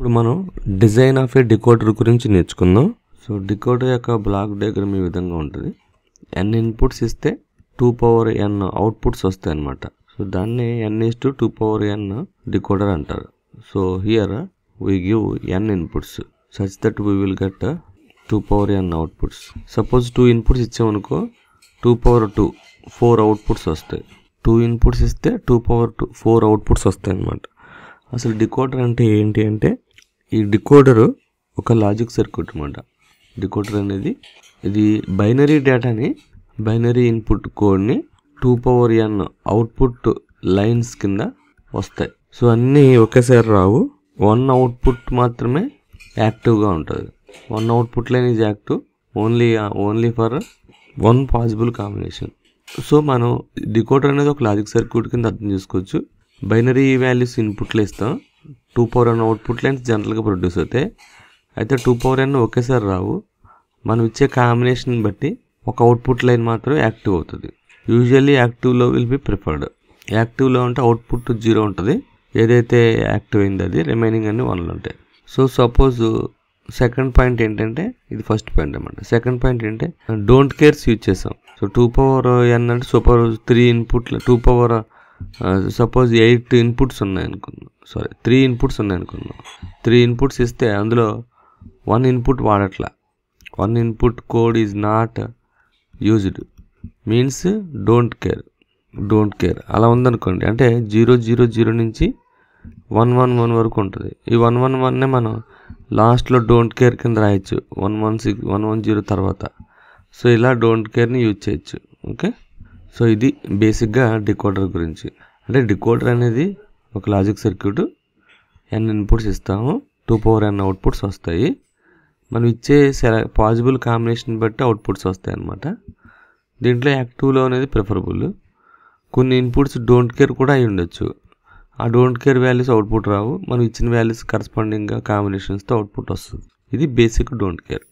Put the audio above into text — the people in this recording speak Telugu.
ఇప్పుడు మనం డిజైన్ ఆఫ్ ఏ డికోడర్ గురించి నేర్చుకుందాం. సో డికోడర్ యొక్క బ్లాక్ డయాగ్రామ్ ఈ విధంగా ఉంటుంది. n ఇన్పుట్స్ ఇస్తే 2n అవుట్పుట్స్ వస్తాయి అన్నమాట. సో దాన్ని n/2n డికోడర్ అంటారు. So here we give n inputs such that we will get 2n outputs. Suppose 2 inputs ఇచ్చామనుకో 2 4 outputs వస్తాయి. 2 ఇన్పుట్స్ ఇస్తే 2 4 అవుట్పుట్స్ వస్తాయి అన్నమాట. అసలు డికోడర్ అంటే ఏంటి అంటే ఈ డికోడర్ ఒక లాజిక్ సర్క్యూట్ అన్నమాట. డికోడర్ అనేది ఇది బైనరీ డేటాని బైనరీ ఇన్పుట్ కోడ్ని 2n అవుట్పుట్ లైన్స్ కింద వస్తాయి. సో అన్నీ ఒకేసారి రావు. 1 అవుట్పుట్ మాత్రమే యాక్టివ్గా ఉంటుంది. 1 output line is active only for 1 possible combination. So మనం డికోడర్ అనేది ఒక లాజిక్ సర్క్యూట్ కింద అర్థం చేసుకోవచ్చు. బైనరీ వాల్యూస్ ఇన్పుట్లు ఇస్తాం. 2n అవుట్పుట్ లైన్స్ జనరల్గా ప్రొడ్యూస్ అవుతాయి. అయితే 2n ఒకేసారి రావు. మనం ఇచ్చే కాంబినేషన్ బట్టి ఒక అవుట్పుట్ లైన్ మాత్రం యాక్టివ్ అవుతుంది. యూజువల్లీ యాక్టివ్లో విల్ బి ప్రిఫర్డ్. యాక్టివ్లో అంటే అవుట్పుట్ 0 ఉంటుంది. ఏదైతే యాక్టివ్ అయింది అది రిమైనింగ్ అన్ని 1లు ఉంటాయి. సో సపోజ్ సెకండ్ పాయింట్ ఏంటంటే ఇది ఫస్ట్ పాయింట్ అన్నమాట. సెకండ్ పాయింట్ ఏంటంటే డోంట్ కేర్స్ యూజ్ చేసాం. సో 2n అంటే సూపర్ 3 ఇన్పుట్లు సపోజ్ 8 ఇన్పుట్స్ ఉన్నాయనుకుందాం. 3 ఇన్పుట్స్ ఉన్నాయనుకుందాం. 3 ఇన్పుట్స్ ఇస్తే అందులో 1 ఇన్పుట్ వాడట్లా. 1 input code is not used means don't care అలా ఉందనుకోండి. అంటే 000 నుంచి 111 వరకు ఉంటుంది. ఈ 111నే మనం లాస్ట్లో డోంట్ కేర్ కింద రాయొచ్చు 110 తర్వాత. సో ఇలా డోంట్ కేర్ని యూజ్ చేయొచ్చు. ఓకే, సో ఇది బేసిక్గా డికోడర్ గురించి. అంటే డికోడర్ అనేది ఒక లాజిక్ సర్క్యూట్. n ఇన్పుట్స్ ఇస్తాము, 2n అవుట్పుట్స్ వస్తాయి. మనం ఇచ్చే పాసిబుల్ కాంబినేషన్ బట్టి అవుట్పుట్స్ వస్తాయి అన్నమాట. దీంట్లో యాక్టివ్లో అనేది ప్రిఫరబుల్. కొన్ని ఇన్పుట్స్ డోంట్ కేర్ కూడా అయి ఉండొచ్చు. ఆ డోంట్ కేర్ వాల్యూస్ అవుట్పుట్ రావు. మనం ఇచ్చిన వాల్యూస్ కరస్పాండింగ్గా కాంబినేషన్స్తో అవుట్పుట్ వస్తుంది. ఇది బేసిక్ డోంట్ కేర్.